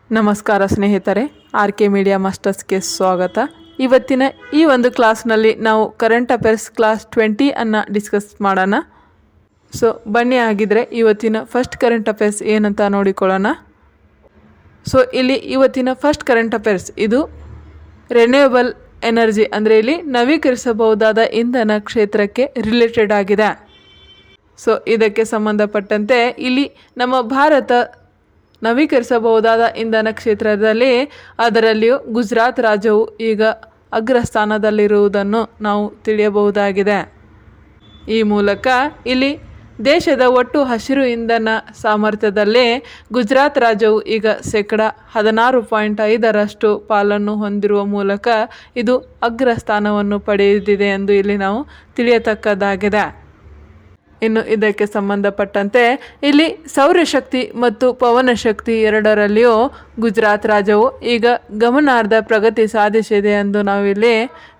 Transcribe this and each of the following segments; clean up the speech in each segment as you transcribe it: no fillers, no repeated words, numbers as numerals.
ನಮಸ್ಕಾರ ಸ್ನೇಹಿತರೆ, RK media ಮಾಸ್ಟರ್ಸ್ಗೆ ಸ್ವಾಗತ. ಇವತ್ತಿನ ಈ ಒಂದು ಕ್ಲಾಸ್ನಲ್ಲಿ ನಾವು ಕರೆಂಟ್ ಅಫೇರ್ಸ್ ಕ್ಲಾಸ್ 20 ಅನ್ನು ಡಿಸ್ಕಸ್ ಮಾಡೋಣ. ಬನ್ನಿ ಆಗಿದ್ರೆ ಇವತ್ತಿನ ಫಸ್ಟ್ ಕರೆಂಟ್ ಅಫೇರ್ಸ್ ಏನಂತ ನೋಡಿಕೊಳ್ಳೋಣ. ಇಲ್ಲಿ ಇವತ್ತಿನ ಫಸ್ಟ್ ಕರೆಂಟ್ ಅಫೇರ್ಸ್ ಇದು ರಿನ್ಯೂಯಬಲ್ ಎನರ್ಜಿ ಅಂದರೆ ಇಲ್ಲಿ ನವೀಕರಿಸಬಹುದಾದ ಇಂಧನ ಕ್ಷೇತ್ರಕ್ಕೆ ರಿಲೇಟೆಡ್ ಆಗಿದೆ. ಇದಕ್ಕೆ ಸಂಬಂಧಪಟ್ಟಂತೆ ಇಲ್ಲಿ ನಮ್ಮ ಭಾರತ ನವೀಕರಿಸಬಹುದಾದ ಇಂಧನ ಕ್ಷೇತ್ರದಲ್ಲಿ ಅದರಲ್ಲಿಯೂ ಗುಜರಾತ್ ರಾಜ್ಯವು ಈಗ ಅಗ್ರಸ್ಥಾನದಲ್ಲಿರುವುದನ್ನು ನಾವು ತಿಳಿಯಬಹುದಾಗಿದೆ. ಈ ಮೂಲಕ ಇಲ್ಲಿ ದೇಶದ ಒಟ್ಟು ಹಸಿರು ಇಂಧನ ಸಾಮರ್ಥ್ಯದಲ್ಲಿ ಗುಜರಾತ್ ರಾಜ್ಯವು ಈಗ 16.5% ಪಾಲನ್ನು ಹೊಂದಿರುವ ಮೂಲಕ ಇದು ಅಗ್ರಸ್ಥಾನವನ್ನು ಪಡೆದಿದೆ ಎಂದು ಇಲ್ಲಿ ನಾವು ತಿಳಿಯತಕ್ಕದ್ದಾಗಿದೆ. ಇನ್ನು ಇದಕ್ಕೆ ಸಂಬಂಧಪಟ್ಟಂತೆ ಇಲ್ಲಿ ಸೌರಶಕ್ತಿ ಮತ್ತು ಪವನ ಶಕ್ತಿ ಎರಡರಲ್ಲಿಯೂ ಗುಜರಾತ್ ರಾಜ್ಯವು ಈಗ ಗಮನಾರ್ಹ ಪ್ರಗತಿ ಸಾಧಿಸಿದೆ ಎಂದು ನಾವಿಲ್ಲಿ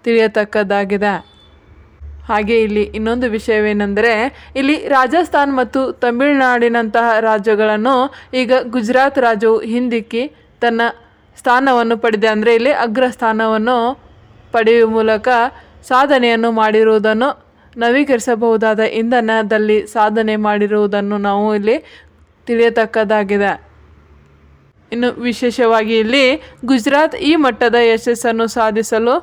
ತಿಳಿಯತಕ್ಕದ್ದಾಗಿದೆ. ಹಾಗೆ ಇಲ್ಲಿ ಇನ್ನೊಂದು ವಿಷಯವೇನೆಂದರೆ ಇಲ್ಲಿ ರಾಜಸ್ಥಾನ್ ಮತ್ತು ತಮಿಳುನಾಡಿನಂತಹ ರಾಜ್ಯಗಳನ್ನು ಈಗ ಗುಜರಾತ್ ರಾಜ್ಯವು ಹಿಂದಿಕ್ಕಿ ತನ್ನ ಸ್ಥಾನವನ್ನು ಪಡೆದಿದೆ. ಅಂದರೆ ಇಲ್ಲಿ ಅಗ್ರಸ್ಥಾನವನ್ನು ಪಡೆಯುವ ಮೂಲಕ ಸಾಧನೆಯನ್ನು ಮಾಡಿರುವುದನ್ನು, ನವೀಕರಿಸಬಹುದಾದ ಇಂಧನದಲ್ಲಿ ಸಾಧನೆ ಮಾಡಿರುವುದನ್ನು ನಾವು ಇಲ್ಲಿ ತಿಳಿಯತಕ್ಕದ್ದಾಗಿದೆ. ಇನ್ನು ವಿಶೇಷವಾಗಿ ಇಲ್ಲಿ ಗುಜರಾತ್ ಈ ಮಟ್ಟದ ಯಶಸ್ಸನ್ನು ಸಾಧಿಸಲು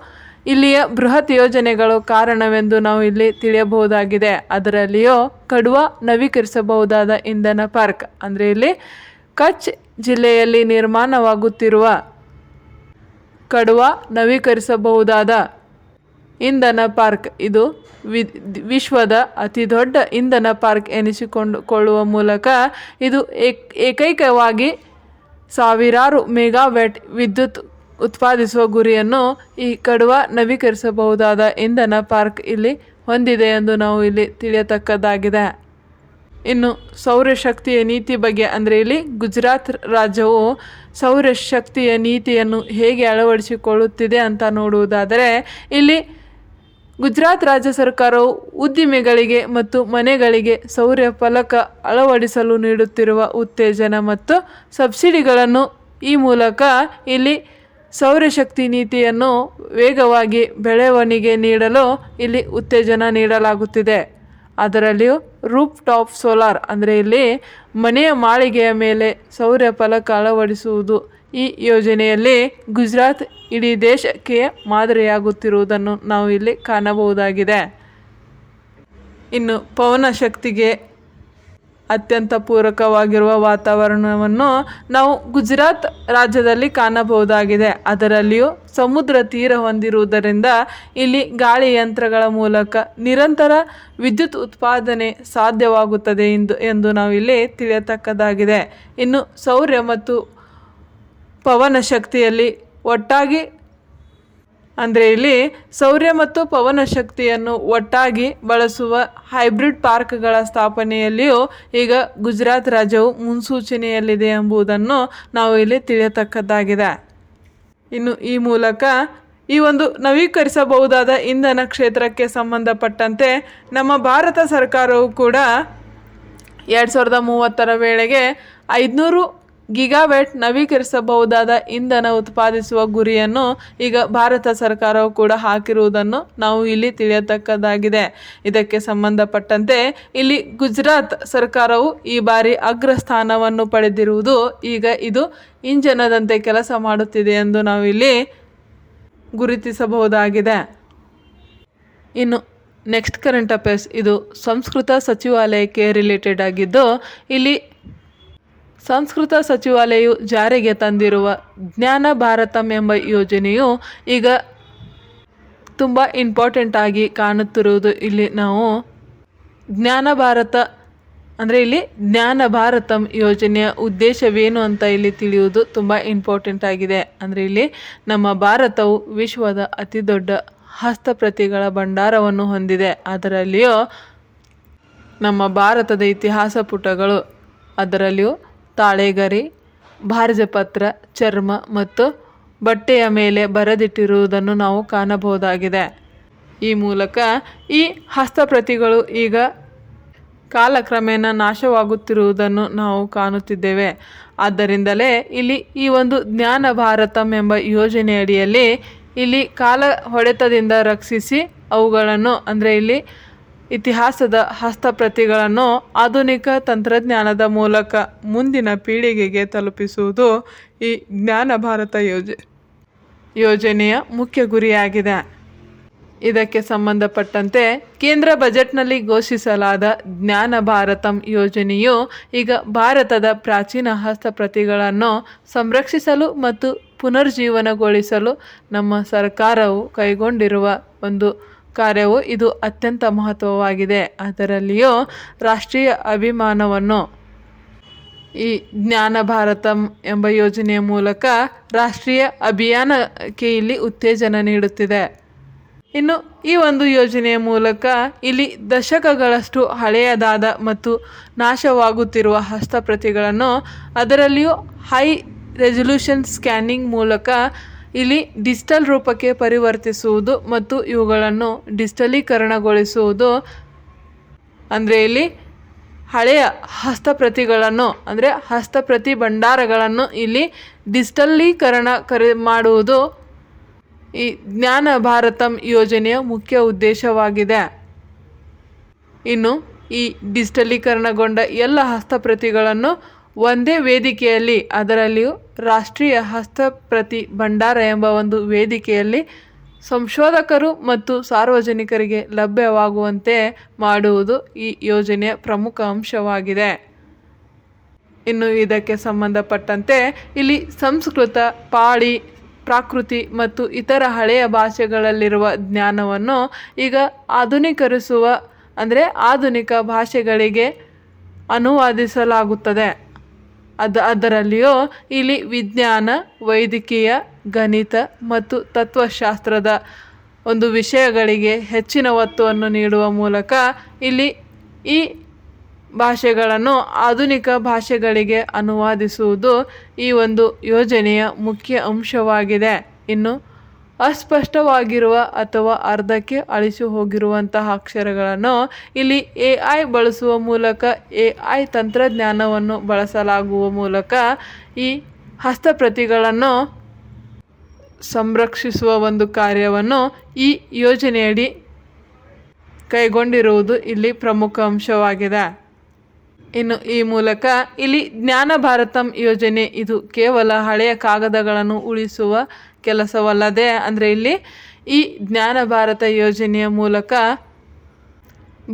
ಇಲ್ಲಿಯ ಬೃಹತ್ ಯೋಜನೆಗಳು ಕಾರಣವೆಂದು ನಾವು ಇಲ್ಲಿ ತಿಳಿಯಬಹುದಾಗಿದೆ. ಅದರಲ್ಲಿಯೂ ಕಡ್ವಾ ನವೀಕರಿಸಬಹುದಾದ ಇಂಧನ ಪಾರ್ಕ್ ಅಂದರೆ ಇಲ್ಲಿ ಕಚ್ ಜಿಲ್ಲೆಯಲ್ಲಿ ನಿರ್ಮಾಣವಾಗುತ್ತಿರುವ ಕಡ್ವಾ ನವೀಕರಿಸಬಹುದಾದ ಇಂಧನ ಪಾರ್ಕ್ ಇದು ವಿಶ್ವದ ಅತಿ ದೊಡ್ಡ ಇಂಧನ ಪಾರ್ಕ್ ಎನಿಸಿಕೊಳ್ಳುವ ಮೂಲಕ ಇದು ಏಕೈಕವಾಗಿ ಸಾವಿರಾರು ಮೆಗಾವ್ಯಾಟ್ ವಿದ್ಯುತ್ ಉತ್ಪಾದಿಸುವ ಗುರಿಯನ್ನು ಈ ಕಡ್ವಾ ನವೀಕರಿಸಬಹುದಾದ ಇಂಧನ ಪಾರ್ಕ್ ಇಲ್ಲಿ ಹೊಂದಿದೆ ಎಂದು ನಾವು ಇಲ್ಲಿ ತಿಳಿಯತಕ್ಕದ್ದಾಗಿದೆ. ಇನ್ನು ಸೌರಶಕ್ತಿಯ ನೀತಿ ಬಗ್ಗೆ ಅಂದರೆ ಇಲ್ಲಿ ಗುಜರಾತ್ ರಾಜ್ಯವು ಸೌರಶಕ್ತಿಯ ನೀತಿಯನ್ನು ಹೇಗೆ ಅಳವಡಿಸಿಕೊಳ್ಳುತ್ತಿದೆ ಅಂತ ನೋಡುವುದಾದರೆ ಇಲ್ಲಿ ಗುಜರಾತ್ ರಾಜ್ಯ ಸರ್ಕಾರವು ಉದ್ದಿಮೆಗಳಿಗೆ ಮತ್ತು ಮನೆಗಳಿಗೆ ಸೌರ ಫಲಕ ಅಳವಡಿಸಲು ನೀಡುತ್ತಿರುವ ಉತ್ತೇಜನ ಮತ್ತು ಸಬ್ಸಿಡಿಗಳನ್ನು ಈ ಮೂಲಕ ಇಲ್ಲಿ ಸೌರಶಕ್ತಿ ನೀತಿಯನ್ನು ವೇಗವಾಗಿ ಬೆಳವಣಿಗೆ ನೀಡಲು ಇಲ್ಲಿ ಉತ್ತೇಜನ ನೀಡಲಾಗುತ್ತಿದೆ. ಅದರಲ್ಲಿಯೂ ರೂಫ್ ಟಾಪ್ ಸೋಲಾರ್ ಅಂದರೆ ಇಲ್ಲಿ ಮನೆಯ ಮಾಳಿಗೆಯ ಮೇಲೆ ಸೌರ ಫಲಕ ಅಳವಡಿಸುವುದು ಈ ಯೋಜನೆಯಲ್ಲಿ ಗುಜರಾತ್ ಇಡೀ ದೇಶಕ್ಕೆ ಮಾದರಿಯಾಗುತ್ತಿರುವುದನ್ನು ನಾವು ಇಲ್ಲಿ ಕಾಣಬಹುದಾಗಿದೆ. ಇನ್ನು ಪವನ ಶಕ್ತಿಗೆ ಅತ್ಯಂತ ಪೂರಕವಾಗಿರುವ ವಾತಾವರಣವನ್ನು ನಾವು ಗುಜರಾತ್ ರಾಜ್ಯದಲ್ಲಿ ಕಾಣಬಹುದಾಗಿದೆ. ಅದರಲ್ಲಿಯೂ ಸಮುದ್ರ ತೀರ ಹೊಂದಿರುವುದರಿಂದ ಇಲ್ಲಿ ಗಾಳಿ ಯಂತ್ರಗಳ ಮೂಲಕ ನಿರಂತರ ವಿದ್ಯುತ್ ಉತ್ಪಾದನೆ ಸಾಧ್ಯವಾಗುತ್ತದೆ ಎಂದು ನಾವು ಇಲ್ಲಿ ತಿಳಿಯತಕ್ಕದ್ದಾಗಿದೆ. ಇನ್ನು ಸೌರ್ಯ ಮತ್ತು ಪವನ ಶಕ್ತಿಯಲ್ಲಿ ಒಟ್ಟಾಗಿ ಅಂದರೆ ಇಲ್ಲಿ ಸೌರ್ಯ ಮತ್ತು ಪವನ ಶಕ್ತಿಯನ್ನು ಒಟ್ಟಾಗಿ ಬಳಸುವ ಹೈಬ್ರಿಡ್ ಪಾರ್ಕ್ಗಳ ಸ್ಥಾಪನೆಯಲ್ಲಿಯೂ ಈಗ ಗುಜರಾತ್ ರಾಜ್ಯವು ಮುನ್ಸೂಚನೆಯಲ್ಲಿದೆ ಎಂಬುದನ್ನು ನಾವು ಇಲ್ಲಿ ತಿಳಿಯತಕ್ಕದ್ದಾಗಿದೆ. ಇನ್ನು ಈ ಮೂಲಕ ಈ ಒಂದು ನವೀಕರಿಸಬಹುದಾದ ಇಂಧನ ಕ್ಷೇತ್ರಕ್ಕೆ ಸಂಬಂಧಪಟ್ಟಂತೆ ನಮ್ಮ ಭಾರತ ಸರ್ಕಾರವು ಕೂಡ 2030 ವೇಳೆಗೆ 500 ಗಿಗಾವ್ಯಾಟ್ ನವೀಕರಿಸಬಹುದಾದ ಇಂಧನ ಉತ್ಪಾದಿಸುವ ಗುರಿಯನ್ನು ಈಗ ಭಾರತ ಸರ್ಕಾರವು ಕೂಡ ಹಾಕಿರುವುದನ್ನು ನಾವು ಇಲ್ಲಿ ತಿಳಿಯತಕ್ಕದ್ದಾಗಿದೆ. ಇದಕ್ಕೆ ಸಂಬಂಧಪಟ್ಟಂತೆ ಇಲ್ಲಿ ಗುಜರಾತ್ ಸರ್ಕಾರವು ಈ ಬಾರಿ ಅಗ್ರಸ್ಥಾನವನ್ನು ಪಡೆದಿರುವುದು ಈಗ ಇದು ಇಂಜನದಂತೆ ಕೆಲಸ ಮಾಡುತ್ತಿದೆ ಎಂದು ನಾವು ಇಲ್ಲಿ ಗುರುತಿಸಬಹುದಾಗಿದೆ. ಇನ್ನು ನೆಕ್ಸ್ಟ್ ಕರೆಂಟ್ ಅಫೇರ್ಸ್ ಇದು ಸಂಸ್ಕೃತ ಸಚಿವಾಲಯಕ್ಕೆ ರಿಲೇಟೆಡ್ ಆಗಿದ್ದು ಇಲ್ಲಿ ಸಂಸ್ಕೃತ ಸಚಿವಾಲಯವು ಜಾರಿಗೆ ತಂದಿರುವ ಜ್ಞಾನ ಭಾರತಂ ಎಂಬ ಯೋಜನೆಯು ಈಗ ತುಂಬ ಇಂಪಾರ್ಟೆಂಟ್ ಆಗಿ ಕಾಣುತ್ತಿರುವುದು ಇಲ್ಲಿ ನಾವು ಜ್ಞಾನ ಭಾರತ ಅಂದರೆ ಇಲ್ಲಿ ಜ್ಞಾನ ಭಾರತಂ ಯೋಜನೆಯ ಉದ್ದೇಶವೇನು ಅಂತ ಇಲ್ಲಿ ತಿಳಿಯುವುದು ತುಂಬ ಇಂಪಾರ್ಟೆಂಟ್ ಆಗಿದೆ. ಅಂದರೆ ಇಲ್ಲಿ ನಮ್ಮ ಭಾರತವು ವಿಶ್ವದ ಅತಿ ದೊಡ್ಡ ಹಸ್ತಪ್ರತಿಗಳ ಭಂಡಾರವನ್ನು ಹೊಂದಿದೆ. ಅದರಲ್ಲಿಯೂ ನಮ್ಮ ಭಾರತದ ಇತಿಹಾಸ ಪುಟಗಳು ಅದರಲ್ಲಿಯೂ ತಾಳೆಗರಿ, ಭಾರಜಪತ್ರ, ಚರ್ಮ ಮತ್ತು ಬಟ್ಟೆಯ ಮೇಲೆ ಬರೆದಿಟ್ಟಿರುವುದನ್ನು ನಾವು ಕಾಣಬಹುದಾಗಿದೆ. ಈ ಮೂಲಕ ಈ ಹಸ್ತಪ್ರತಿಗಳು ಈಗ ಕಾಲಕ್ರಮೇಣ ನಾಶವಾಗುತ್ತಿರುವುದನ್ನು ನಾವು ಕಾಣುತ್ತಿದ್ದೇವೆ. ಆದ್ದರಿಂದಲೇ ಇಲ್ಲಿ ಈ ಒಂದು ಜ್ಞಾನ ಭಾರತಂ ಎಂಬ ಯೋಜನೆಯಡಿಯಲ್ಲಿ ಇಲ್ಲಿ ಕಾಲ ಹೊಡೆತದಿಂದ ರಕ್ಷಿಸಿ ಅವುಗಳನ್ನು ಅಂದರೆ ಇಲ್ಲಿ ಇತಿಹಾಸದ ಹಸ್ತಪ್ರತಿಗಳನ್ನು ಆಧುನಿಕ ತಂತ್ರಜ್ಞಾನದ ಮೂಲಕ ಮುಂದಿನ ಪೀಳಿಗೆಗೆ ತಲುಪಿಸುವುದು ಈ ಜ್ಞಾನ ಭಾರತ ಯೋಜನೆಯ ಮುಖ್ಯ ಗುರಿಯಾಗಿದೆ. ಇದಕ್ಕೆ ಸಂಬಂಧಪಟ್ಟಂತೆ ಕೇಂದ್ರ ಬಜೆಟ್ನಲ್ಲಿ ಘೋಷಿಸಲಾದ ಜ್ಞಾನ ಭಾರತಂ ಯೋಜನೆಯು ಈಗ ಭಾರತದ ಪ್ರಾಚೀನ ಹಸ್ತಪ್ರತಿಗಳನ್ನು ಸಂರಕ್ಷಿಸಲು ಮತ್ತು ಪುನರ್ಜೀವನಗೊಳಿಸಲು ನಮ್ಮ ಸರ್ಕಾರವು ಕೈಗೊಂಡಿರುವ ಒಂದು ಕಾರ್ಯವು ಇದು ಅತ್ಯಂತ ಮಹತ್ವವಾಗಿದೆ. ಅದರಲ್ಲಿಯೂ ರಾಷ್ಟ್ರೀಯ ಅಭಿಮಾನವನ್ನು ಈ ಜ್ಞಾನ ಭಾರತಂ ಎಂಬ ಯೋಜನೆಯ ಮೂಲಕ ರಾಷ್ಟ್ರೀಯ ಅಭಿಯಾನಕ್ಕೆ ಇಲ್ಲಿ ಉತ್ತೇಜನ ನೀಡುತ್ತಿದೆ. ಇನ್ನು ಈ ಒಂದು ಯೋಜನೆಯ ಮೂಲಕ ಇಲ್ಲಿ ದಶಕಗಳಷ್ಟು ಹಳೆಯದಾದ ಮತ್ತು ನಾಶವಾಗುತ್ತಿರುವ ಹಸ್ತಪ್ರತಿಗಳನ್ನು ಅದರಲ್ಲಿಯೂ ಹೈ ರೆಸಲ್ಯೂಷನ್ ಸ್ಕ್ಯಾನಿಂಗ್ ಮೂಲಕ ಇಲ್ಲಿ ಡಿಜಿಟಲ್ ರೂಪಕ್ಕೆ ಪರಿವರ್ತಿಸುವುದು ಮತ್ತು ಇವುಗಳನ್ನು ಡಿಜಿಟಲೀಕರಣಗೊಳಿಸುವುದು. ಅಂದರೆ ಇಲ್ಲಿ ಹಳೆಯ ಹಸ್ತಪ್ರತಿಗಳನ್ನು ಅಂದರೆ ಹಸ್ತಪ್ರತಿ ಭಂಡಾರಗಳನ್ನು ಇಲ್ಲಿ ಡಿಜಿಟಲೀಕರಣ ಮಾಡುವುದು ಈ ಜ್ಞಾನ ಭಾರತಂ ಯೋಜನೆಯ ಮುಖ್ಯ ಉದ್ದೇಶವಾಗಿದೆ. ಇನ್ನು ಈ ಡಿಜಿಟಲೀಕರಣಗೊಂಡ ಎಲ್ಲ ಹಸ್ತಪ್ರತಿಗಳನ್ನು ಒಂದೇ ವೇದಿಕೆಯಲ್ಲಿ ಅದರಲ್ಲಿಯೂ ರಾಷ್ಟ್ರೀಯ ಹಸ್ತಪ್ರತಿ ಭಂಡಾರ ಎಂಬ ಒಂದು ವೇದಿಕೆಯಲ್ಲಿ ಸಂಶೋಧಕರು ಮತ್ತು ಸಾರ್ವಜನಿಕರಿಗೆ ಲಭ್ಯವಾಗುವಂತೆ ಮಾಡುವುದು ಈ ಯೋಜನೆಯ ಪ್ರಮುಖ ಅಂಶವಾಗಿದೆ. ಇನ್ನು ಇದಕ್ಕೆ ಸಂಬಂಧಪಟ್ಟಂತೆ ಇಲ್ಲಿ ಸಂಸ್ಕೃತ, ಪಾಳಿ, ಪ್ರಾಕೃತಿ ಮತ್ತು ಇತರ ಹಳೆಯ ಭಾಷೆಗಳಲ್ಲಿರುವ ಜ್ಞಾನವನ್ನು ಈಗ ಆಧುನೀಕರಿಸುವ ಅಂದರೆ ಆಧುನಿಕ ಭಾಷೆಗಳಿಗೆ ಅನುವಾದಿಸಲಾಗುತ್ತದೆ. ಅದರಲ್ಲಿಯೂ ಇಲ್ಲಿ ವಿಜ್ಞಾನ, ವೈದ್ಯಕೀಯ, ಗಣಿತ ಮತ್ತು ತತ್ವಶಾಸ್ತ್ರದ ಒಂದು ವಿಷಯಗಳಿಗೆ ಹೆಚ್ಚಿನ ಒತ್ತನ್ನು ನೀಡುವ ಮೂಲಕ ಇಲ್ಲಿ ಈ ಭಾಷೆಗಳನ್ನು ಆಧುನಿಕ ಭಾಷೆಗಳಿಗೆ ಅನುವಾದಿಸುವುದು ಈ ಒಂದು ಯೋಜನೆಯ ಮುಖ್ಯ ಅಂಶವಾಗಿದೆ. ಇನ್ನು ಅಸ್ಪಷ್ಟವಾಗಿರುವ ಅಥವಾ ಅರ್ಧಕ್ಕೆ ಅಳಿಸಿ ಹೋಗಿರುವಂತಹ ಅಕ್ಷರಗಳನ್ನು ಇಲ್ಲಿ AI ಬಳಸುವ ಮೂಲಕ AI ತಂತ್ರಜ್ಞಾನವನ್ನು ಬಳಸಲಾಗುವ ಮೂಲಕ ಈ ಹಸ್ತಪ್ರತಿಗಳನ್ನು ಸಂರಕ್ಷಿಸುವ ಒಂದು ಕಾರ್ಯವನ್ನು ಈ ಯೋಜನೆಯಡಿ ಕೈಗೊಂಡಿರುವುದು ಇಲ್ಲಿ ಪ್ರಮುಖ ಅಂಶವಾಗಿದೆ. ಇನ್ನು ಈ ಮೂಲಕ ಇಲ್ಲಿ ಜ್ಞಾನ ಭಾರತಂ ಯೋಜನೆ ಇದು ಕೇವಲ ಹಳೆಯ ಕಾಗದಗಳನ್ನು ಉಳಿಸುವ ಕೆಲಸವಲ್ಲದೆ ಅಂದರೆ ಇಲ್ಲಿ ಈ ಜ್ಞಾನ ಭಾರತ ಯೋಜನೆಯ ಮೂಲಕ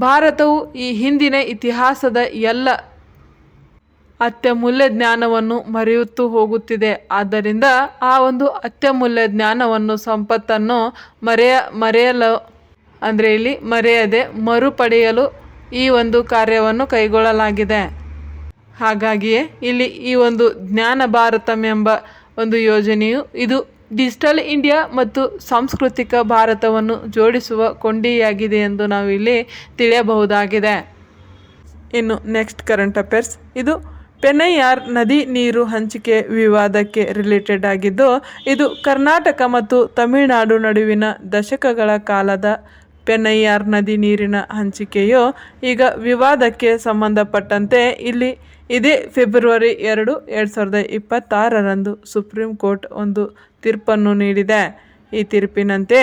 ಭಾರತವು ಈ ಹಿಂದಿನ ಇತಿಹಾಸದ ಎಲ್ಲ ಅತ್ಯಮೂಲ್ಯ ಜ್ಞಾನವನ್ನು ಮರೆಯುತ್ತಾ ಹೋಗುತ್ತಿದೆ. ಆದ್ದರಿಂದ ಆ ಒಂದು ಅತ್ಯಮೂಲ್ಯ ಜ್ಞಾನವನ್ನು ಸಂಪತ್ತನ್ನು ಮರೆಯಲು ಅಂದರೆ ಇಲ್ಲಿ ಮರೆಯದೆ ಮರುಪಡೆಯಲು ಈ ಒಂದು ಕಾರ್ಯವನ್ನು ಕೈಗೊಳ್ಳಲಾಗಿದೆ. ಹಾಗಾಗಿಯೇ ಇಲ್ಲಿ ಈ ಒಂದು ಜ್ಞಾನ ಭಾರತಂ ಎಂಬ ಒಂದು ಯೋಜನೆಯು ಇದು ಡಿಜಿಟಲ್ ಇಂಡಿಯಾ ಮತ್ತು ಸಾಂಸ್ಕೃತಿಕ ಭಾರತವನ್ನು ಜೋಡಿಸುವ ಕೊಂಡಿಯಾಗಿದೆ ಎಂದು ನಾವು ಇಲ್ಲಿ ತಿಳಿಯಬಹುದಾಗಿದೆ. ಇನ್ನು ನೆಕ್ಸ್ಟ್ ಕರೆಂಟ್ ಅಫೇರ್ಸ್, ಇದು ಪೆನ್ನಯ್ಯಾರ್ ನದಿ ನೀರು ಹಂಚಿಕೆ ವಿವಾದಕ್ಕೆ ರಿಲೇಟೆಡ್ ಆಗಿದ್ದು, ಇದು ಕರ್ನಾಟಕ ಮತ್ತು ತಮಿಳುನಾಡು ನಡುವಿನ ದಶಕಗಳ ಕಾಲದ ಪೆನ್ನಯ್ಯಾರ್ ನದಿ ನೀರಿನ ಹಂಚಿಕೆಯು ಈಗ ವಿವಾದಕ್ಕೆ ಸಂಬಂಧಪಟ್ಟಂತೆ ಇಲ್ಲಿ ಇದೇ ಫೆಬ್ರವರಿ 2, 2026ರಂದು ಸುಪ್ರೀಂ ಕೋರ್ಟ್ ಒಂದು ತೀರ್ಪನ್ನು ನೀಡಿದೆ. ಈ ತೀರ್ಪಿನಂತೆ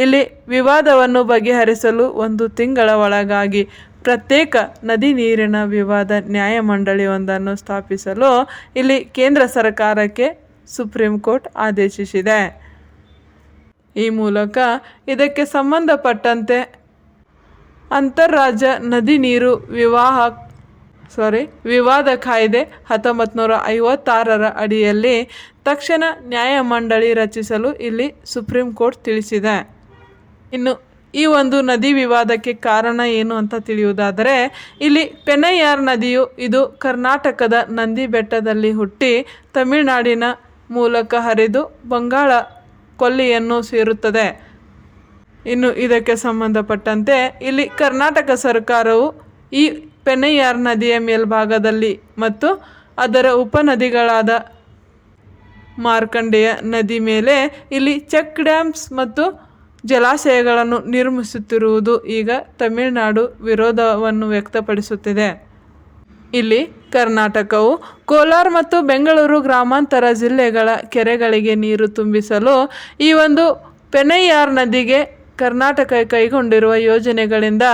ಇಲ್ಲಿ ವಿವಾದವನ್ನು ಬಗೆಹರಿಸಲು 1 ತಿಂಗಳ ಒಳಗಾಗಿ ಪ್ರತ್ಯೇಕ ನದಿ ನೀರಿನ ವಿವಾದ ನ್ಯಾಯಮಂಡಳಿಯೊಂದನ್ನು ಸ್ಥಾಪಿಸಲು ಇಲ್ಲಿ ಕೇಂದ್ರ ಸರ್ಕಾರಕ್ಕೆ ಸುಪ್ರೀಂ ಕೋರ್ಟ್ ಆದೇಶಿಸಿದೆ. ಈ ಮೂಲಕ ಇದಕ್ಕೆ ಸಂಬಂಧಪಟ್ಟಂತೆ ಅಂತಾರಾಜ್ಯ ನದಿ ನೀರು ವಿವಾದ ಕಾಯ್ದೆ 1956ರ ಅಡಿಯಲ್ಲಿ ತಕ್ಷಣ ನ್ಯಾಯಮಂಡಳಿ ರಚಿಸಲು ಇಲ್ಲಿ ಸುಪ್ರೀಂ ಕೋರ್ಟ್ ತಿಳಿಸಿದೆ. ಇನ್ನು ಈ ಒಂದು ನದಿ ವಿವಾದಕ್ಕೆ ಕಾರಣ ಏನು ಅಂತ ತಿಳಿಯುವುದಾದರೆ, ಇಲ್ಲಿ ಪೆನ್ನಯ್ಯಾರ್ ನದಿಯು ಇದು ಕರ್ನಾಟಕದ ನಂದಿ ಬೆಟ್ಟದಲ್ಲಿ ಹುಟ್ಟಿ ತಮಿಳುನಾಡಿನ ಮೂಲಕ ಹರಿದು ಬಂಗಾಳ ಕೊಲ್ಲಿಯನ್ನು ಸೇರುತ್ತದೆ. ಇನ್ನು ಇದಕ್ಕೆ ಸಂಬಂಧಪಟ್ಟಂತೆ ಇಲ್ಲಿ ಕರ್ನಾಟಕ ಸರ್ಕಾರವು ಈ ಪೆನ್ನಯ್ಯಾರ್ ನದಿಯ ಮೇಲ್ಭಾಗದಲ್ಲಿ ಮತ್ತು ಅದರ ಉಪನದಿಗಳಾದ ಮಾರ್ಕಂಡೇಯ ನದಿ ಮೇಲೆ ಇಲ್ಲಿ ಚೆಕ್ ಡ್ಯಾಮ್ಸ್ ಮತ್ತು ಜಲಾಶಯಗಳನ್ನು ನಿರ್ಮಿಸುತ್ತಿರುವುದು ಈಗ ತಮಿಳುನಾಡು ವಿರೋಧವನ್ನು ವ್ಯಕ್ತಪಡಿಸುತ್ತಿದೆ. ಇಲ್ಲಿ ಕರ್ನಾಟಕವು ಕೋಲಾರ ಮತ್ತು ಬೆಂಗಳೂರು ಗ್ರಾಮಾಂತರ ಜಿಲ್ಲೆಗಳ ಕೆರೆಗಳಿಗೆ ನೀರು ತುಂಬಿಸಲು ಈ ಒಂದು ಪೆನೈಯಾರ್ ನದಿಗೆ ಕರ್ನಾಟಕ ಕೈಗೊಂಡಿರುವ ಯೋಜನೆಗಳಿಂದ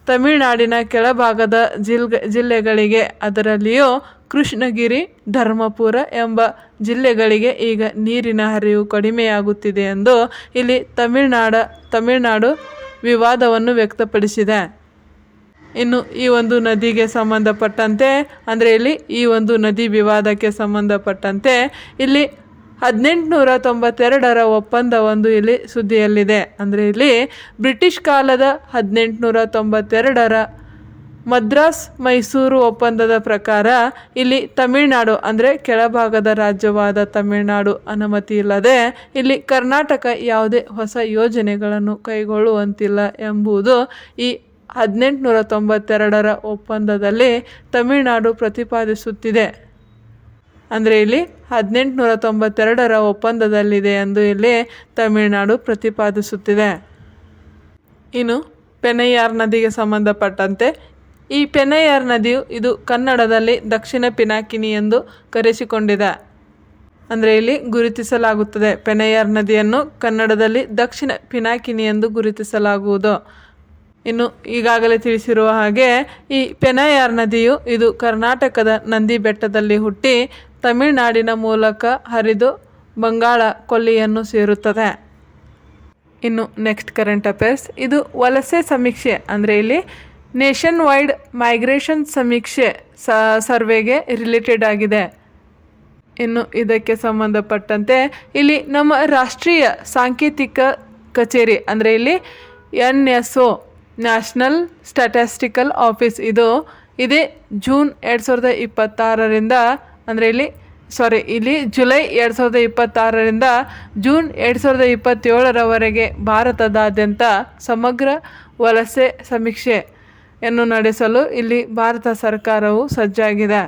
ತಮಿಳುನಾಡಿನ ಕೆಳಭಾಗದ ಜಿಲ್ಲೆಗಳಿಗೆ, ಅದರಲ್ಲಿಯೂ ಕೃಷ್ಣಗಿರಿ, ಧರ್ಮಪುರ ಎಂಬ ಜಿಲ್ಲೆಗಳಿಗೆ ಈಗ ನೀರಿನ ಹರಿವು ಕಡಿಮೆಯಾಗುತ್ತಿದೆ ಎಂದು ಇಲ್ಲಿ ತಮಿಳುನಾಡು ವಿವಾದವನ್ನು ವ್ಯಕ್ತಪಡಿಸಿದೆ. ಇನ್ನು ಈ ಒಂದು ನದಿಗೆ ಸಂಬಂಧಪಟ್ಟಂತೆ ಅಂದರೆ ಇಲ್ಲಿ ಈ ಒಂದು ನದಿ ವಿವಾದಕ್ಕೆ ಸಂಬಂಧಪಟ್ಟಂತೆ ಇಲ್ಲಿ 1892ರ ಒಪ್ಪಂದ ಒಂದು ಇಲ್ಲಿ ಸುದ್ದಿಯಲ್ಲಿದೆ. ಅಂದರೆ ಇಲ್ಲಿ ಬ್ರಿಟಿಷ್ ಕಾಲದ 1892ರ ಮದ್ರಾಸ್ ಮೈಸೂರು ಒಪ್ಪಂದದ ಪ್ರಕಾರ ಇಲ್ಲಿ ತಮಿಳುನಾಡು ಅಂದರೆ ಕೆಳಭಾಗದ ರಾಜ್ಯವಾದ ತಮಿಳುನಾಡು ಅನುಮತಿ ಇಲ್ಲದೆ ಇಲ್ಲಿ ಕರ್ನಾಟಕ ಯಾವುದೇ ಹೊಸ ಯೋಜನೆಗಳನ್ನು ಕೈಗೊಳ್ಳುವಂತಿಲ್ಲ ಎಂಬುದು ಈ 1892ರ ಒಪ್ಪಂದದಲ್ಲಿ ತಮಿಳುನಾಡು ಪ್ರತಿಪಾದಿಸುತ್ತಿದೆ. ಅಂದರೆ ಇಲ್ಲಿ 1892ರ ಒಪ್ಪಂದದಲ್ಲಿದೆ ಎಂದು ಇಲ್ಲಿ ತಮಿಳುನಾಡು ಪ್ರತಿಪಾದಿಸುತ್ತಿದೆ. ಇನ್ನು ಪೆನೈಯಾರ್ ನದಿಗೆ ಸಂಬಂಧಪಟ್ಟಂತೆ ಈ ಪೆನೈಯಾರ್ ನದಿಯು ಇದು ಕನ್ನಡದಲ್ಲಿ ದಕ್ಷಿಣ ಪಿನಾಕಿನಿ ಎಂದು ಕರೆಸಿಕೊಂಡಿದೆ. ಅಂದರೆ ಇಲ್ಲಿ ಗುರುತಿಸಲಾಗುತ್ತದೆ. ಪೆನೈಯಾರ್ ನದಿಯನ್ನು ಕನ್ನಡದಲ್ಲಿ ದಕ್ಷಿಣ ಪಿನಾಕಿನಿ ಎಂದು ಗುರುತಿಸಲಾಗುವುದು. ಇನ್ನು ಈಗಾಗಲೇ ತಿಳಿಸಿರುವ ಹಾಗೆ ಈ ಪೆನೈಯಾರ್ ನದಿಯು ಇದು ಕರ್ನಾಟಕದ ನಂದಿ ಬೆಟ್ಟದಲ್ಲಿ ಹುಟ್ಟಿ ತಮಿಳುನಾಡಿನ ಮೂಲಕ ಹರಿದು ಬಂಗಾಳ ಕೊಲ್ಲಿಯನ್ನು ಸೇರುತ್ತದೆ. ಇನ್ನು ನೆಕ್ಸ್ಟ್ ಕರೆಂಟ್ ಅಫೇರ್ಸ್, ಇದು ವಲಸೆ ಸಮೀಕ್ಷೆ ಅಂದರೆ ಇಲ್ಲಿ ನೇಷನ್ ವೈಡ್ ಮೈಗ್ರೇಷನ್ ಸಮೀಕ್ಷೆ ಸರ್ವೆಗೆ ರಿಲೇಟೆಡ್ ಆಗಿದೆ. ಇನ್ನು ಇದಕ್ಕೆ ಸಂಬಂಧಪಟ್ಟಂತೆ ಇಲ್ಲಿ ನಮ್ಮ ರಾಷ್ಟ್ರೀಯ ಸಾಂಕೇತಿಕ ಕಚೇರಿ ಅಂದರೆ ಇಲ್ಲಿ NSO ನ್ಯಾಷನಲ್ ಸ್ಟ್ಯಾಟಿಸ್ಟಿಕಲ್ ಆಫೀಸ್ ಇದೇ ಜೂನ್ 2026ರಿಂದ ಅಂದರೆ ಇಲ್ಲಿ ಜುಲೈ 2026ರಿಂದ ಜೂನ್ 2027ರವರೆಗೆ ಭಾರತದಾದ್ಯಂತ ಸಮಗ್ರ ವಲಸೆ ಸಮೀಕ್ಷೆಯನ್ನು ನಡೆಸಲು ಇಲ್ಲಿ ಭಾರತ ಸರ್ಕಾರವು ಸಜ್ಜಾಗಿದೆ.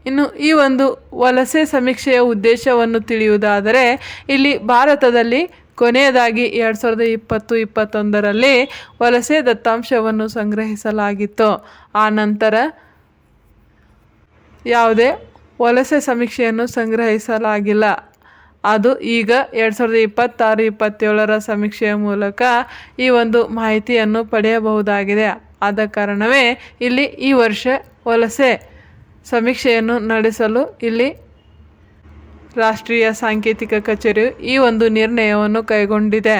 ಇನ್ನು ಈ ಒಂದು ವಲಸೆ ಸಮೀಕ್ಷೆಯ ಉದ್ದೇಶವನ್ನು ತಿಳಿಯುವುದಾದರೆ ಇಲ್ಲಿ ಭಾರತದಲ್ಲಿ ಕೊನೆಯದಾಗಿ 2020-21ರಲ್ಲಿ ವಲಸೆ ದತ್ತಾಂಶವನ್ನು ಸಂಗ್ರಹಿಸಲಾಗಿತ್ತು. ಆ ನಂತರ ಯಾವುದೇ ವಲಸೆ ಸಮೀಕ್ಷೆಯನ್ನು ಸಂಗ್ರಹಿಸಲಾಗಿಲ್ಲ. ಅದು ಈಗ 2026-27ರ ಸಮೀಕ್ಷೆಯ ಮೂಲಕ ಈ ಒಂದು ಮಾಹಿತಿಯನ್ನು ಪಡೆಯಬಹುದಾಗಿದೆ. ಆದ ಕಾರಣವೇ ಇಲ್ಲಿ ಈ ವರ್ಷ ವಲಸೆ ಸಮೀಕ್ಷೆಯನ್ನು ನಡೆಸಲು ಇಲ್ಲಿ ರಾಷ್ಟ್ರೀಯ ಸಾಂಕೇತಿಕ ಕಚೇರಿಯು ಈ ಒಂದು ನಿರ್ಣಯವನ್ನು ಕೈಗೊಂಡಿದೆ.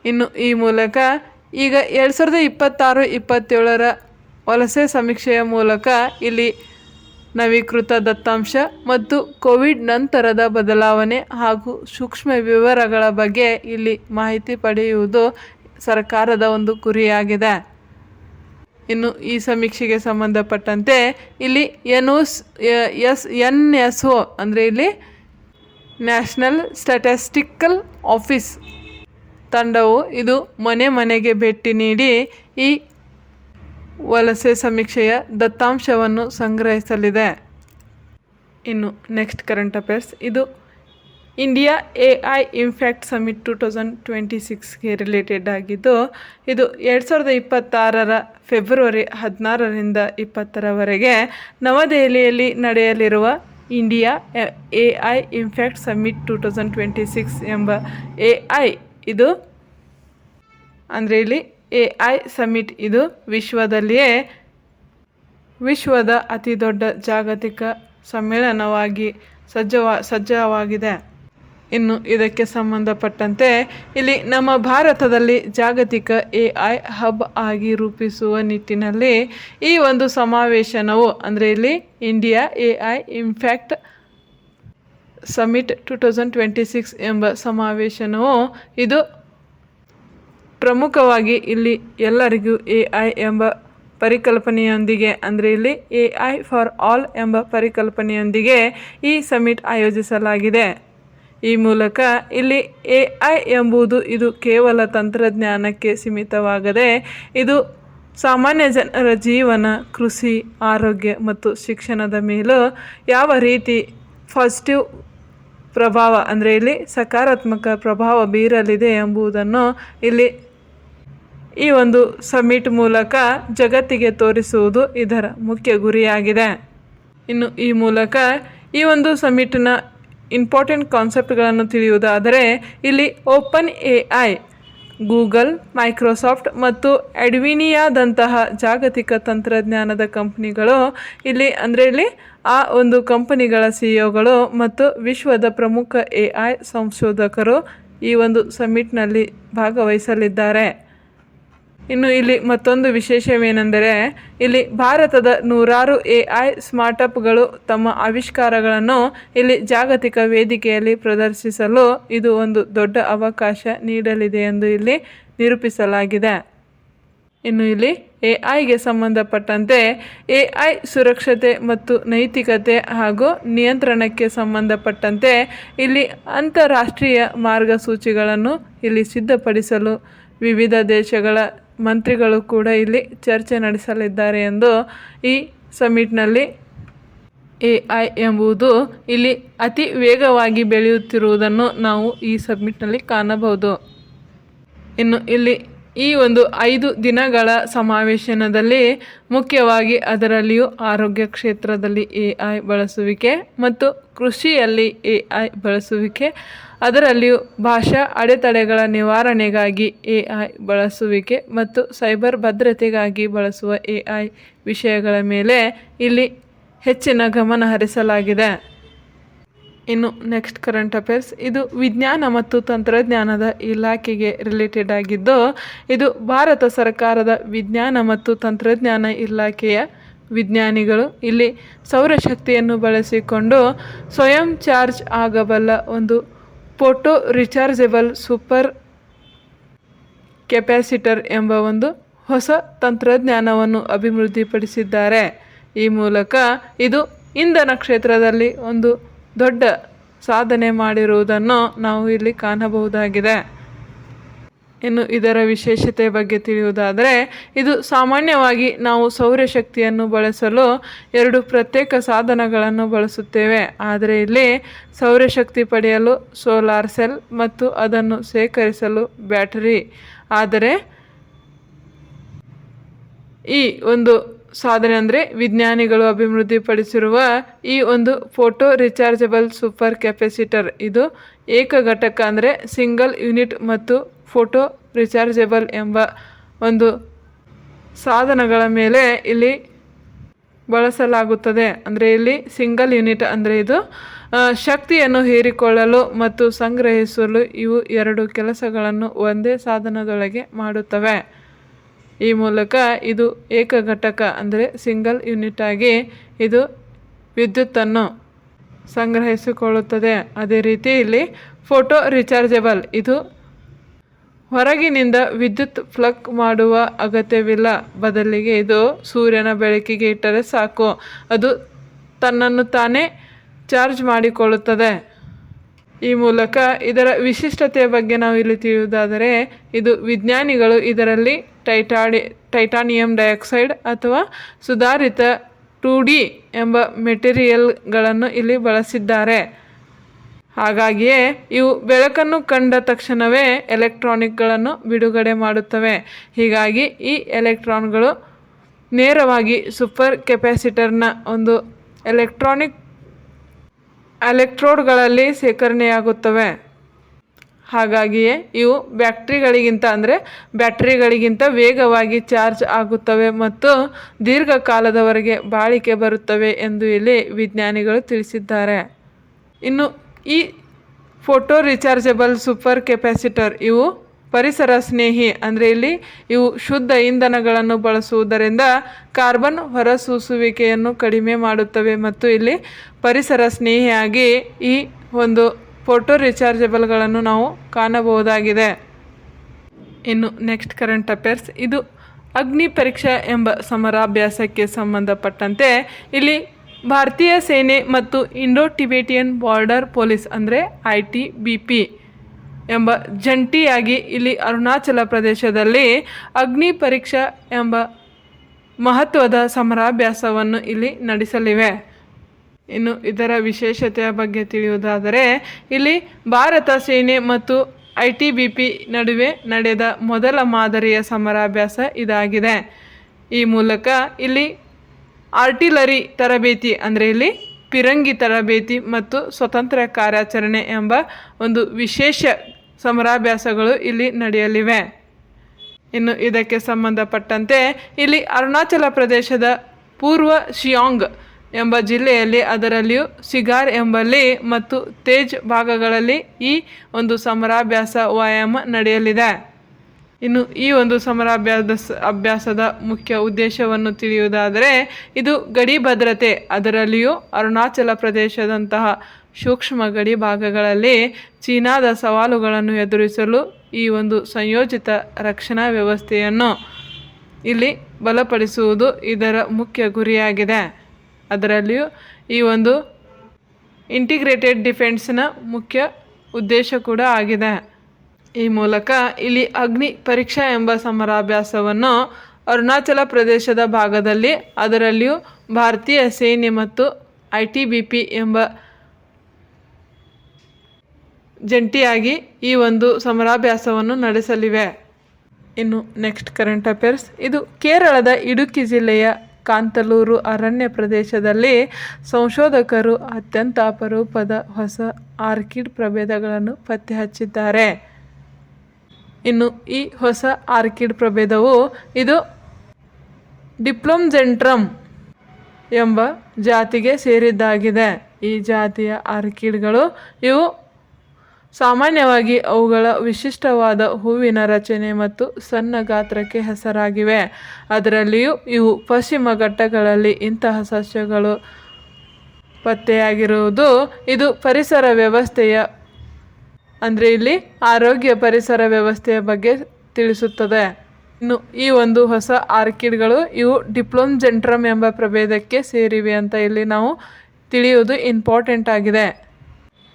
ಇನ್ನು ಈ ಮೂಲಕ ಈಗ 2026-27ರ ವಲಸೆ ಸಮೀಕ್ಷೆಯ ಮೂಲಕ ಇಲ್ಲಿ ನವೀಕೃತ ದತ್ತಾಂಶ ಮತ್ತು ಕೋವಿಡ್ ನಂತರದ ಬದಲಾವಣೆ ಹಾಗೂ ಸೂಕ್ಷ್ಮ ವಿವರಗಳ ಬಗ್ಗೆ ಇಲ್ಲಿ ಮಾಹಿತಿ ಪಡೆಯುವುದು ಸರ್ಕಾರದ ಒಂದು ಗುರಿಯಾಗಿದೆ. ಇನ್ನು ಈ ಸಮೀಕ್ಷೆಗೆ ಸಂಬಂಧಪಟ್ಟಂತೆ ಇಲ್ಲಿ NSO ಅಂದರೆ ಇಲ್ಲಿ ನ್ಯಾಷನಲ್ ಸ್ಟ್ಯಾಟಿಸ್ಟಿಕಲ್ ಆಫೀಸ್ ತಂಡವು ಇದು ಮನೆಗೆ ಭೇಟಿ ನೀಡಿ ಈ ವಲಸೆ ಸಮೀಕ್ಷೆಯ ದತ್ತಾಂಶವನ್ನು ಸಂಗ್ರಹಿಸಲಿದೆ. ಇನ್ನು ನೆಕ್ಸ್ಟ್ ಕರೆಂಟ್ ಅಫೇರ್ಸ್, ಇದು ಇಂಡಿಯಾ AI ಇಂಪ್ಯಾಕ್ಟ್ ಸಮಿಟ್ 2026ಗೆ ರಿಲೇಟೆಡ್ ಆಗಿದ್ದು ಇದು 2026ರ ಫೆಬ್ರವರಿ 16ರಿಂದ 20ರವರೆಗೆ ನವದೆಹಲಿಯಲ್ಲಿ ನಡೆಯಲಿರುವ ಇಂಡಿಯಾ AI ಇಂಪ್ಯಾಕ್ಟ್ ಸಮಿಟ್ 2026 ಎಂಬ AI ಅಂದರೆ ಇಲ್ಲಿ AI ಸಮಿಟ್ ಇದು ವಿಶ್ವದ ಅತಿ ದೊಡ್ಡ ಜಾಗತಿಕ ಸಮ್ಮೇಳನವಾಗಿ ಸಜ್ಜಾಗಿದೆ. ಇನ್ನು ಇದಕ್ಕೆ ಸಂಬಂಧಪಟ್ಟಂತೆ ಇಲ್ಲಿ ನಮ್ಮ ಭಾರತದಲ್ಲಿ ಜಾಗತಿಕ AI ಹಬ್ ಆಗಿ ರೂಪಿಸುವ ನಿಟ್ಟಿನಲ್ಲಿ ಈ ಒಂದು ಸಮಾವೇಶನವು ಅಂದರೆ ಇಲ್ಲಿ ಇಂಡಿಯಾ AI ಇಂಪ್ಯಾಕ್ಟ್ ಸಮಿಟ್ 2026 ಎಂಬ ಸಮಾವೇಶನವು ಇದು ಪ್ರಮುಖವಾಗಿ ಇಲ್ಲಿ ಎಲ್ಲರಿಗೂ AI ಎಂಬ ಪರಿಕಲ್ಪನೆಯೊಂದಿಗೆ ಅಂದರೆ ಇಲ್ಲಿ AI ಫಾರ್ ಆಲ್ ಎಂಬ ಪರಿಕಲ್ಪನೆಯೊಂದಿಗೆ ಈ ಸಮಿಟ್ ಆಯೋಜಿಸಲಾಗಿದೆ. ಈ ಮೂಲಕ ಇಲ್ಲಿ AI ಎಂಬುದು ಇದು ಕೇವಲ ತಂತ್ರಜ್ಞಾನಕ್ಕೆ ಸೀಮಿತವಾಗದೆ ಇದು ಸಾಮಾನ್ಯ ಜನರ ಜೀವನ, ಕೃಷಿ, ಆರೋಗ್ಯ ಮತ್ತು ಶಿಕ್ಷಣದ ಮೇಲೂ ಯಾವ ರೀತಿ ಪಾಸಿಟಿವ್ ಪ್ರಭಾವ ಅಂದರೆ ಇಲ್ಲಿ ಸಕಾರಾತ್ಮಕ ಪ್ರಭಾವ ಬೀರಲಿದೆ ಎಂಬುದನ್ನು ಇಲ್ಲಿ ಈ ಒಂದು ಸಮಿಟ್ ಮೂಲಕ ಜಗತ್ತಿಗೆ ತೋರಿಸುವುದು ಇದರ ಮುಖ್ಯ ಗುರಿಯಾಗಿದೆ. ಇನ್ನು ಈ ಮೂಲಕ ಈ ಒಂದು ಸಮಿಟ್ನ ಇಂಪಾರ್ಟೆಂಟ್ ಕಾನ್ಸೆಪ್ಟ್ಗಳನ್ನು ತಿಳಿಯುವುದಾದರೆ ಇಲ್ಲಿ ಓಪನ್ AI, ಗೂಗಲ್, ಮೈಕ್ರೋಸಾಫ್ಟ್ ಮತ್ತು ಅಡ್ವಿನಿಯಾದಂತಹ ಜಾಗತಿಕ ತಂತ್ರಜ್ಞಾನದ ಕಂಪನಿಗಳು ಇಲ್ಲಿ ಆ ಒಂದು ಕಂಪನಿಗಳ CEOಗಳು ಮತ್ತು ವಿಶ್ವದ ಪ್ರಮುಖ AI ಸಂಶೋಧಕರು ಈ ಒಂದು ಸಮಿಟ್ನಲ್ಲಿ ಭಾಗವಹಿಸಲಿದ್ದಾರೆ. ಇನ್ನು ಇಲ್ಲಿ ಮತ್ತೊಂದು ವಿಶೇಷವೇನೆಂದರೆ ಇಲ್ಲಿ ಭಾರತದ 100 AI ಸ್ಟಾರ್ಟಪ್ಗಳು ತಮ್ಮ ಆವಿಷ್ಕಾರಗಳನ್ನು ಇಲ್ಲಿ ಜಾಗತಿಕ ವೇದಿಕೆಯಲ್ಲಿ ಪ್ರದರ್ಶಿಸಲು ಇದು ಒಂದು ದೊಡ್ಡ ಅವಕಾಶ ನೀಡಲಿದೆ ಎಂದು ಇಲ್ಲಿ ನಿರೂಪಿಸಲಾಗಿದೆ. ಇನ್ನು ಇಲ್ಲಿ AIಗೆ ಸಂಬಂಧಪಟ್ಟಂತೆ AI ಸುರಕ್ಷತೆ ಮತ್ತು ನೈತಿಕತೆ ಹಾಗೂ ನಿಯಂತ್ರಣಕ್ಕೆ ಸಂಬಂಧಪಟ್ಟಂತೆ ಇಲ್ಲಿ ಅಂತಾರಾಷ್ಟ್ರೀಯ ಮಾರ್ಗಸೂಚಿಗಳನ್ನು ಇಲ್ಲಿ ಸಿದ್ಧಪಡಿಸಲು ವಿವಿಧ ದೇಶಗಳ ಮಂತ್ರಿಗಳು ಕೂಡ ಇಲ್ಲಿ ಚರ್ಚೆ ನಡೆಸಲಿದ್ದಾರೆ ಎಂದು ಈ ಸಮಿಟ್ನಲ್ಲಿ AI ಎಂಬುದು ಇಲ್ಲಿ ಅತಿ ವೇಗವಾಗಿ ಬೆಳೆಯುತ್ತಿರುವುದನ್ನು ನಾವು ಈ ಸಮಿಟ್ನಲ್ಲಿ ಕಾಣಬಹುದು. ಇನ್ನು ಇಲ್ಲಿ ಈ ಒಂದು 5 ದಿನಗಳ ಸಮಾವೇಶನದಲ್ಲಿ ಮುಖ್ಯವಾಗಿ ಅದರಲ್ಲಿಯೂ ಆರೋಗ್ಯ ಕ್ಷೇತ್ರದಲ್ಲಿ AI ಬಳಸುವಿಕೆ ಮತ್ತು ಕೃಷಿಯಲ್ಲಿ AI ಬಳಸುವಿಕೆ, ಅದರಲ್ಲಿಯೂ ಭಾಷಾ ಅಡೆತಡೆಗಳ ನಿವಾರಣೆಗಾಗಿ AI ಬಳಸುವಿಕೆ ಮತ್ತು ಸೈಬರ್ ಭದ್ರತೆಗಾಗಿ ಬಳಸುವ AI ವಿಷಯಗಳ ಮೇಲೆ ಇಲ್ಲಿ ಹೆಚ್ಚಿನ ಗಮನ ಹರಿಸಲಾಗಿದೆ. ಇನ್ನು ನೆಕ್ಸ್ಟ್ ಕರೆಂಟ್ ಅಫೇರ್ಸ್, ಇದು ವಿಜ್ಞಾನ ಮತ್ತು ತಂತ್ರಜ್ಞಾನದ ಇಲಾಖೆಗೆ ರಿಲೇಟೆಡ್ ಆಗಿದ್ದು ಇದು ಭಾರತ ಸರ್ಕಾರದ ವಿಜ್ಞಾನ ಮತ್ತು ತಂತ್ರಜ್ಞಾನ ಇಲಾಖೆಯ ವಿಜ್ಞಾನಿಗಳು ಇಲ್ಲಿ ಸೌರಶಕ್ತಿಯನ್ನು ಬಳಸಿಕೊಂಡು ಸ್ವಯಂ ಚಾರ್ಜ್ ಆಗಬಲ್ಲ ಒಂದು ಫೋಟೋ ರಿಚಾರ್ಜಬಲ್ ಸೂಪರ್ ಕೆಪಾಸಿಟರ್ ಎಂಬ ಒಂದು ಹೊಸ ತಂತ್ರಜ್ಞಾನವನ್ನು ಅಭಿವೃದ್ಧಿಪಡಿಸಿದ್ದಾರೆ. ಈ ಮೂಲಕ ಇದು ಇಂಧನ ಕ್ಷೇತ್ರದಲ್ಲಿ ಒಂದು ದೊಡ್ಡ ಸಾಧನೆ ಮಾಡಿರುವುದನ್ನು ನಾವು ಇಲ್ಲಿ ಕಾಣಬಹುದಾಗಿದೆ. ಇನ್ನು ಇದರ ವಿಶೇಷತೆ ಬಗ್ಗೆ ತಿಳಿಯುವುದಾದರೆ ಇದು ಸಾಮಾನ್ಯವಾಗಿ ನಾವು ಸೌರಶಕ್ತಿಯನ್ನು ಬಳಸಲು 2 ಪ್ರತ್ಯೇಕ ಸಾಧನಗಳನ್ನು ಬಳಸುತ್ತೇವೆ. ಆದರೆ ಇಲ್ಲಿ ಸೌರಶಕ್ತಿ ಪಡೆಯಲು ಸೋಲಾರ್ ಸೆಲ್ ಮತ್ತು ಅದನ್ನು ಶೇಖರಿಸಲು ಬ್ಯಾಟರಿ. ಆದರೆ ಈ ಒಂದು ಸಾಧನೆ ವಿಜ್ಞಾನಿಗಳು ಅಭಿವೃದ್ಧಿಪಡಿಸಿರುವ ಈ ಒಂದು ಫೋಟೋ ರಿಚಾರ್ಜಬಲ್ ಸೂಪರ್ ಕೆಪಾಸಿಟರ್ ಇದು ಏಕ ಘಟಕ ಸಿಂಗಲ್ ಯೂನಿಟ್ ಮತ್ತು ಫೋಟೋ ರಿಚಾರ್ಜಬಲ್ ಎಂಬ ಒಂದು ಸಾಧನಗಳ ಮೇಲೆ ಇಲ್ಲಿ ಬಳಸಲಾಗುತ್ತದೆ. ಇಲ್ಲಿ ಸಿಂಗಲ್ ಯೂನಿಟ್ ಇದು ಶಕ್ತಿಯನ್ನು ಹೀರಿಕೊಳ್ಳಲು ಮತ್ತು ಸಂಗ್ರಹಿಸಲು ಇವು 2 ಕೆಲಸಗಳನ್ನು ಒಂದೇ ಸಾಧನದೊಳಗೆ ಮಾಡುತ್ತವೆ. ಈ ಮೂಲಕ ಇದು ಏಕ ಘಟಕ ಸಿಂಗಲ್ ಯೂನಿಟ್ ಆಗಿ ಇದು ವಿದ್ಯುತ್ತನ್ನು ಸಂಗ್ರಹಿಸಿಕೊಳ್ಳುತ್ತದೆ. ಅದೇ ರೀತಿ ಇಲ್ಲಿ ಫೋಟೋ ರಿಚಾರ್ಜಬಲ್ ಇದು ಹೊರಗಿನಿಂದ ವಿದ್ಯುತ್ ಪ್ಲಗ್ ಮಾಡುವ ಅಗತ್ಯವಿಲ್ಲ. ಬದಲಿಗೆ ಇದು ಸೂರ್ಯನ ಬೆಳಕಿಗೆ ಇಟ್ಟರೆ ಸಾಕು, ಅದು ತನ್ನನ್ನು ತಾನೇ ಚಾರ್ಜ್ ಮಾಡಿಕೊಳ್ಳುತ್ತದೆ. ಈ ಮೂಲಕ ಇದರ ವಿಶಿಷ್ಟತೆಯ ಬಗ್ಗೆ ನಾವು ಇಲ್ಲಿ ತಿಳಿಯುವುದಾದರೆ ಇದು ವಿಜ್ಞಾನಿಗಳು ಇದರಲ್ಲಿ ಟೈಟಾನಿಯಂ ಡೈಆಕ್ಸೈಡ್ ಅಥವಾ ಸುಧಾರಿತ 2D ಎಂಬ ಮೆಟೀರಿಯಲ್ಗಳನ್ನು ಇಲ್ಲಿ ಬಳಸಿದ್ದಾರೆ. ಹಾಗಾಗಿಯೇ ಇವು ಬೆಳಕನ್ನು ಕಂಡ ತಕ್ಷಣವೇ ಎಲೆಕ್ಟ್ರಾನಿಕ್ಗಳನ್ನು ಬಿಡುಗಡೆ ಮಾಡುತ್ತವೆ. ಹೀಗಾಗಿ ಈ ಎಲೆಕ್ಟ್ರಾನ್ಗಳು ನೇರವಾಗಿ ಸೂಪರ್ ಕೆಪಾಸಿಟರ್ನ ಒಂದು ಎಲೆಕ್ಟ್ರೋಡ್ಗಳಲ್ಲಿ ಶೇಖರಣೆಯಾಗುತ್ತವೆ. ಹಾಗಾಗಿಯೇ ಇವು ಬ್ಯಾಟರಿಗಳಿಗಿಂತ ವೇಗವಾಗಿ ಚಾರ್ಜ್ ಆಗುತ್ತವೆ ಮತ್ತು ದೀರ್ಘಕಾಲದವರೆಗೆ ಬಾಳಿಕೆ ಬರುತ್ತವೆ ಎಂದು ಇಲ್ಲಿ ವಿಜ್ಞಾನಿಗಳು ತಿಳಿಸಿದ್ದಾರೆ. ಇನ್ನು ಈ ಫೋಟೋ ರಿಚಾರ್ಜಬಲ್ ಸೂಪರ್ ಕೆಪಾಸಿಟರ್ ಇವು ಪರಿಸರ ಸ್ನೇಹಿ ಇಲ್ಲಿ ಇವು ಶುದ್ಧ ಇಂಧನಗಳನ್ನು ಬಳಸುವುದರಿಂದ ಕಾರ್ಬನ್ ಹೊರಸೂಸುವಿಕೆಯನ್ನು ಕಡಿಮೆ ಮಾಡುತ್ತವೆ ಮತ್ತು ಇಲ್ಲಿ ಪರಿಸರ ಸ್ನೇಹಿಯಾಗಿ ಈ ಒಂದು ಫೋಟೋ ರಿಚಾರ್ಜಬಲ್ಗಳನ್ನು ನಾವು ಕಾಣಬಹುದಾಗಿದೆ. ಇನ್ನು ನೆಕ್ಸ್ಟ್ ಕರೆಂಟ್ ಅಫೇರ್ಸ್, ಇದು ಅಗ್ನಿ ಪರೀಕ್ಷಾ ಎಂಬ ಸಮರಾಭ್ಯಾಸಕ್ಕೆ ಸಂಬಂಧಪಟ್ಟಂತೆ ಇಲ್ಲಿ ಭಾರತೀಯ ಸೇನೆ ಮತ್ತು Indo Tibetan border police ITBP ಎಂಬ ಜಂಟಿಯಾಗಿ ಇಲ್ಲಿ ಅರುಣಾಚಲ ಪ್ರದೇಶದಲ್ಲಿ ಅಗ್ನಿ ಪರೀಕ್ಷಾ ಎಂಬ ಮಹತ್ವದ ಸಮರಾಭ್ಯಾಸವನ್ನು ಇಲ್ಲಿ ನಡೆಸಲಿವೆ. ಇನ್ನು ಇದರ ವಿಶೇಷತೆಯ ಬಗ್ಗೆ ತಿಳಿಯುವುದಾದರೆ ಇಲ್ಲಿ ಭಾರತ ಸೇನೆ ಮತ್ತು ITBP ನಡುವೆ ನಡೆದ ಮೊದಲ ಮಾದರಿಯ ಸಮರಾಭ್ಯಾಸ ಇದಾಗಿದೆ. ಈ ಮೂಲಕ ಇಲ್ಲಿ ಆರ್ಟಿಲರಿ ತರಬೇತಿ ಅಂದರೆ ಇಲ್ಲಿ ಪಿರಂಗಿ ತರಬೇತಿ ಮತ್ತು ಸ್ವತಂತ್ರ ಕಾರ್ಯಾಚರಣೆ ಎಂಬ ಒಂದು ವಿಶೇಷ ಸಮರಾಭ್ಯಾಸಗಳು ಇಲ್ಲಿ ನಡೆಯಲಿವೆ. ಇನ್ನು ಇದಕ್ಕೆ ಸಂಬಂಧಪಟ್ಟಂತೆ ಇಲ್ಲಿ ಅರುಣಾಚಲ ಪ್ರದೇಶದ ಪೂರ್ವ ಶಿಯಾಂಗ್ ಎಂಬ ಜಿಲ್ಲೆಯಲ್ಲಿ, ಅದರಲ್ಲಿಯೂ ಸಿಗಾರ್ ಎಂಬಲ್ಲಿ ಮತ್ತು ತೇಜ್ ಭಾಗಗಳಲ್ಲಿ ಈ ಒಂದು ಸಮರಾಭ್ಯಾಸ ವ್ಯಾಯಾಮ ನಡೆಯಲಿದೆ. ಇನ್ನು ಈ ಒಂದು ಅಭ್ಯಾಸದ ಮುಖ್ಯ ಉದ್ದೇಶವನ್ನು ತಿಳಿಯುವುದಾದರೆ, ಇದು ಗಡಿ ಭದ್ರತೆ, ಅದರಲ್ಲಿಯೂ ಅರುಣಾಚಲ ಪ್ರದೇಶದಂತಹ ಸೂಕ್ಷ್ಮ ಗಡಿ ಭಾಗಗಳಲ್ಲಿ ಚೀನಾದ ಸವಾಲುಗಳನ್ನು ಎದುರಿಸಲು ಈ ಒಂದು ಸಂಯೋಜಿತ ರಕ್ಷಣಾ ವ್ಯವಸ್ಥೆಯನ್ನು ಇಲ್ಲಿ ಬಲಪಡಿಸುವುದು ಇದರ ಮುಖ್ಯ ಗುರಿಯಾಗಿದೆ. ಅದರಲ್ಲಿಯೂ ಈ ಒಂದು ಇಂಟಿಗ್ರೇಟೆಡ್ ಡಿಫೆನ್ಸ್ನ ಮುಖ್ಯ ಉದ್ದೇಶ ಕೂಡ ಆಗಿದೆ. ಈ ಮೂಲಕ ಇಲ್ಲಿ ಅಗ್ನಿ ಪರೀಕ್ಷಾ ಎಂಬ ಸಮರಾಭ್ಯಾಸವನ್ನು ಅರುಣಾಚಲ ಪ್ರದೇಶದ ಭಾಗದಲ್ಲಿ, ಅದರಲ್ಲಿಯೂ ಭಾರತೀಯ ಸೇನೆ ಮತ್ತು ITBP ಎಂಬ ಜಂಟಿಯಾಗಿ ಈ ಒಂದು ಸಮರಾಭ್ಯಾಸವನ್ನು ನಡೆಸಲಿವೆ. ಇನ್ನು ನೆಕ್ಸ್ಟ್ ಕರೆಂಟ್ ಅಫೇರ್ಸ್, ಇದು ಕೇರಳದ ಇಡುಕ್ಕಿ ಜಿಲ್ಲೆಯ ಕಾಂತಲೂರು ಅರಣ್ಯ ಪ್ರದೇಶದಲ್ಲಿ ಸಂಶೋಧಕರು ಅತ್ಯಂತ ಅಪರೂಪದ ಹೊಸ ಆರ್ಕಿಡ್ ಪ್ರಭೇದಗಳನ್ನು ಪತ್ತೆ ಹಚ್ಚಿದ್ದಾರೆ. ಇನ್ನು ಈ ಹೊಸ ಆರ್ಕಿಡ್ ಪ್ರಭೇದವು ಇದು ಡಿಪ್ಲೊಮ್ಜೆಂಟ್ರಮ್ ಎಂಬ ಜಾತಿಗೆ ಸೇರಿದ್ದಾಗಿದೆ. ಈ ಜಾತಿಯ ಆರ್ಕಿಡ್ಗಳು ಇವು ಸಾಮಾನ್ಯವಾಗಿ ಅವುಗಳ ವಿಶಿಷ್ಟವಾದ ಹೂವಿನ ರಚನೆ ಮತ್ತು ಸಣ್ಣ ಗಾತ್ರಕ್ಕೆ ಹೆಸರಾಗಿವೆ. ಅದರಲ್ಲಿಯೂ ಇವು ಪಶ್ಚಿಮ ಘಟ್ಟಗಳಲ್ಲಿ ಇಂತಹ ಸಸ್ಯಗಳು ಪತ್ತೆಯಾಗಿರುವುದು ಇದು ಪರಿಸರ ವ್ಯವಸ್ಥೆಯ ಅಂದರೆ ಇಲ್ಲಿ ಆರೋಗ್ಯ ಪರಿಸರ ವ್ಯವಸ್ಥೆಯ ಬಗ್ಗೆ ತಿಳಿಸುತ್ತದೆ. ಇನ್ನು ಈ ಒಂದು ಹೊಸ ಆರ್ಕಿಡ್ಗಳು ಇವು ಡಿಪ್ಲೊಮ್ಜೆಂಟ್ರಮ್ ಎಂಬ ಪ್ರಭೇದಕ್ಕೆ ಸೇರಿವೆ ಅಂತ ಇಲ್ಲಿ ನಾವು ತಿಳಿಯುವುದು ಇಂಪಾರ್ಟೆಂಟ್ ಆಗಿದೆ.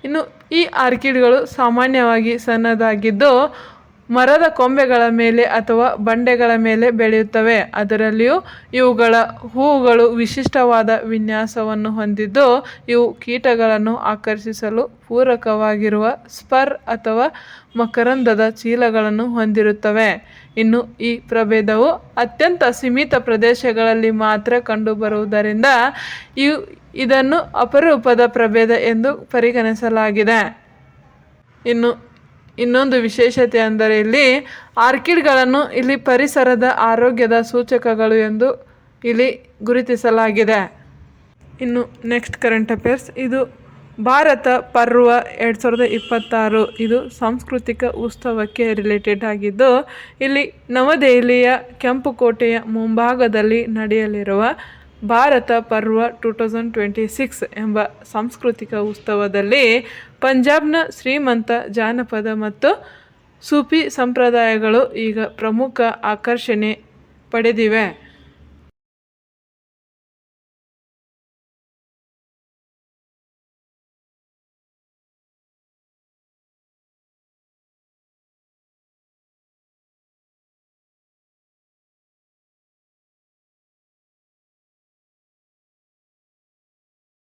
ಇನ್ನು ಈ ಆರ್ಕಿಡ್ಗಳು ಸಾಮಾನ್ಯವಾಗಿ ಸಣ್ಣದಾಗಿದ್ದು ಮರದ ಕೊಂಬೆಗಳ ಮೇಲೆ ಅಥವಾ ಬಂಡೆಗಳ ಮೇಲೆ ಬೆಳೆಯುತ್ತವೆ. ಅದರಲ್ಲಿಯೂ ಇವುಗಳ ಹೂವುಗಳು ವಿಶಿಷ್ಟವಾದ ವಿನ್ಯಾಸವನ್ನು ಹೊಂದಿದ್ದು ಇವು ಕೀಟಗಳನ್ನು ಆಕರ್ಷಿಸಲು ಪೂರಕವಾಗಿರುವ ಸ್ಪರ್ ಅಥವಾ ಮಕರಂದದ ಚೀಲಗಳನ್ನು ಹೊಂದಿರುತ್ತವೆ. ಇನ್ನು ಈ ಪ್ರಭೇದವು ಅತ್ಯಂತ ಸೀಮಿತ ಪ್ರದೇಶಗಳಲ್ಲಿ ಮಾತ್ರ ಕಂಡುಬರುವುದರಿಂದ ಇದನ್ನು ಅಪರೂಪದ ಪ್ರಭೇದ ಎಂದು ಪರಿಗಣಿಸಲಾಗಿದೆ. ಇನ್ನೊಂದು ವಿಶೇಷತೆ ಅಂದರೆ ಇಲ್ಲಿ ಆರ್ಕಿಡ್ಗಳನ್ನು ಇಲ್ಲಿ ಪರಿಸರದ ಆರೋಗ್ಯದ ಸೂಚಕಗಳು ಎಂದು ಇಲ್ಲಿ ಗುರುತಿಸಲಾಗಿದೆ. ಇನ್ನು ನೆಕ್ಸ್ಟ್ ಕರೆಂಟ್ ಅಫೇರ್ಸ್, ಇದು ಭಾರತ ಪರ್ವ 2026 ಇದು ಸಾಂಸ್ಕೃತಿಕ ಉತ್ಸವಕ್ಕೆ ರಿಲೇಟೆಡ್ ಆಗಿದ್ದು, ಇಲ್ಲಿ ನವದೆಹಲಿಯ ಕೆಂಪುಕೋಟೆಯ ಮುಂಭಾಗದಲ್ಲಿ ನಡೆಯಲಿರುವ ಭಾರತ ಪರ್ವ 2026 ಎಂಬ ಸಾಂಸ್ಕೃತಿಕ ಉತ್ಸವದಲ್ಲಿ ಪಂಜಾಬ್ನ ಶ್ರೀಮಂತ ಜಾನಪದ ಮತ್ತು ಸೂಫಿ ಸಂಪ್ರದಾಯಗಳು ಈಗ ಪ್ರಮುಖ ಆಕರ್ಷಣೆ ಪಡೆದಿವೆ.